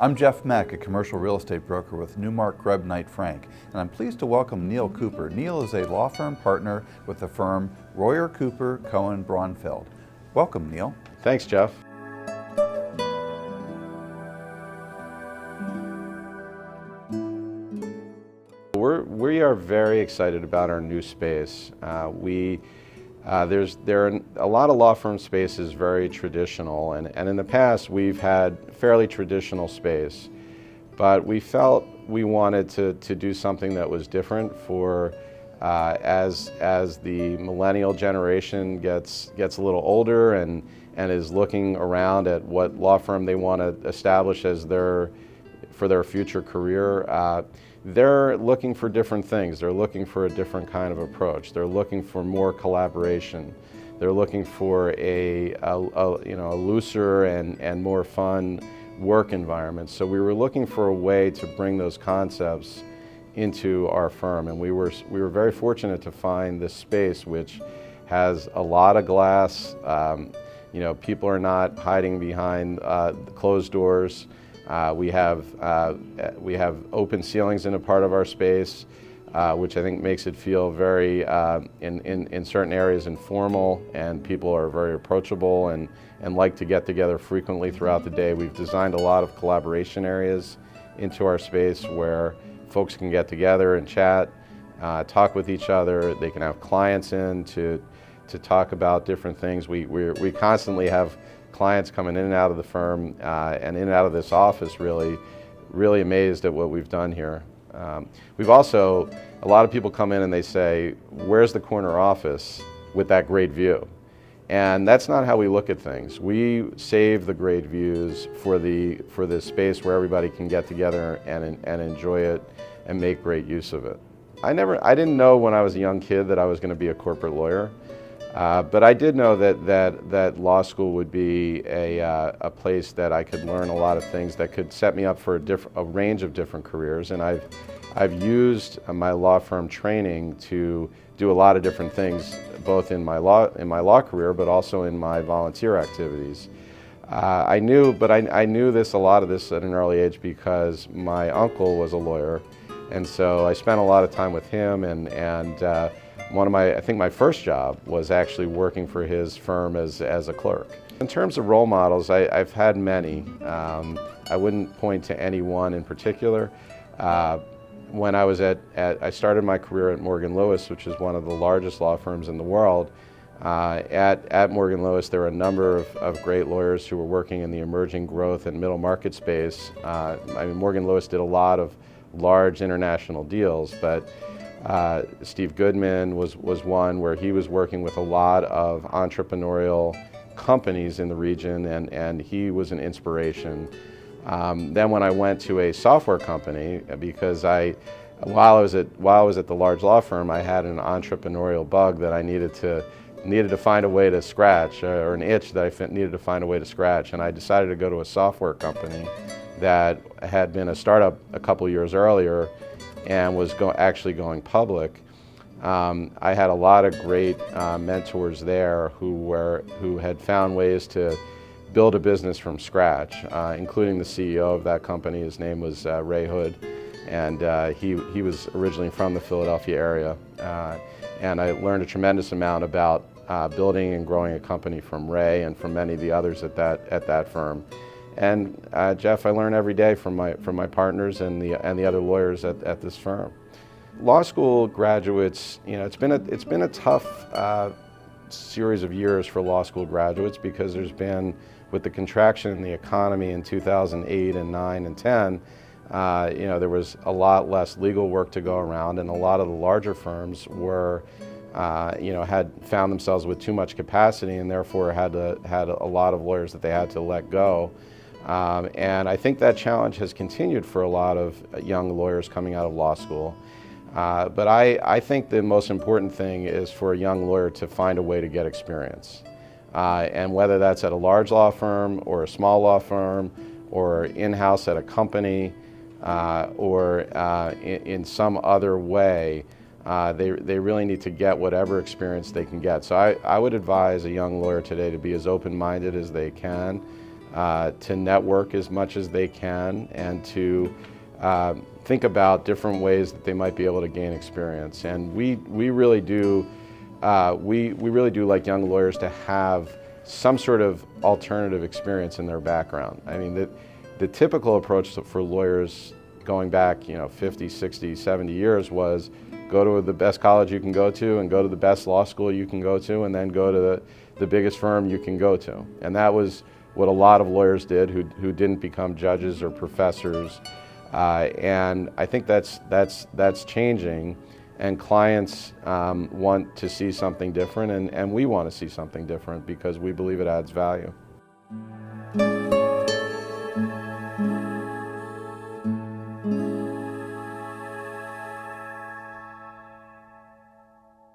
I'm Jeff Mack, a commercial real estate broker with Newmark Grubb Knight Frank, and I'm pleased to welcome Neil Cooper. Neil is a law firm partner with the firm Royer Cooper Cohen Braunfeld. Welcome, Neil. Thanks, Jeff. We are very excited about our new space. There are a lot of law firm spaces very traditional, and in the past we've had fairly traditional space, but we felt we wanted to do something that was different for as the millennial generation gets a little older and is looking around at what law firm they want to establish as for their future career. They're looking for different things. They're looking for a different kind of approach. They're looking for more collaboration. They're looking for a looser and more fun work environment. So we were looking for a way to bring those concepts into our firm, and we were very fortunate to find this space which has a lot of glass. People are not hiding behind closed doors. We have open ceilings in a part of our space, which I think makes it feel very, in certain areas, informal, and people are very approachable and like to get together frequently throughout the day. We've designed a lot of collaboration areas into our space where folks can get together and chat, talk with each other. They can have clients in to talk about different things. We constantly have clients coming in and out of the firm and in and out of this office, really amazed at what we've done here. We've also, a lot of people come in and they say, where's the corner office with that great view? And that's not how we look at things. We save the great views for this space where everybody can get together and enjoy it and make great use of it. I didn't know when I was a young kid that I was going to be a corporate lawyer. But I did know that law school would be a place that I could learn a lot of things that could set me up for a range of different careers. And I've used my law firm training to do a lot of different things, both in my law career, but also in my volunteer activities. I knew a lot of this at an early age because my uncle was a lawyer, and so I spent a lot of time with him and I think my first job was actually working for his firm as a clerk. In terms of role models, I've had many. I wouldn't point to any one in particular. When I was I started my career at Morgan Lewis, which is one of the largest law firms in the world. At Morgan Lewis, there were a number of great lawyers who were working in the emerging growth and middle market space. Morgan Lewis did a lot of large international deals, but Steve Goodman was one where he was working with a lot of entrepreneurial companies in the region, and he was an inspiration. Then when I went to a software company, because while I was at the large law firm, I had an entrepreneurial bug that I needed to find a way to scratch, or an itch that I needed to find a way to scratch, and I decided to go to a software company that had been a startup a couple years earlier and was actually going public. I had a lot of great mentors there who had found ways to build a business from scratch, including the CEO of that company. His name was Ray Hood, and he was originally from the Philadelphia area. And I learned a tremendous amount about building and growing a company from Ray and from many of the others at that firm. And Jeff, I learn every day from my partners and the other lawyers at this firm. Law school graduates, it's been a tough series of years for law school graduates because there's been, with the contraction in the economy in 2008 and 9 and 10, there was a lot less legal work to go around, and a lot of the larger firms had found themselves with too much capacity and therefore had a lot of lawyers that they had to let go. And I think that challenge has continued for a lot of young lawyers coming out of law school. But I think the most important thing is for a young lawyer to find a way to get experience. And whether that's at a large law firm or a small law firm or in-house at a company or in some other way, they really need to get whatever experience they can get. So I would advise a young lawyer today to be as open-minded as they can, to network as much as they can, and to think about different ways that they might be able to gain experience. And we really do we really do like young lawyers to have some sort of alternative experience in their background. I mean, the typical approach for lawyers going back, 50, 60, 70 years was go to the best college you can go to and go to the best law school you can go to, and then go to the biggest firm you can go to. And that was what a lot of lawyers did who didn't become judges or professors. And I think that's changing, and clients want to see something different, and we want to see something different because we believe it adds value.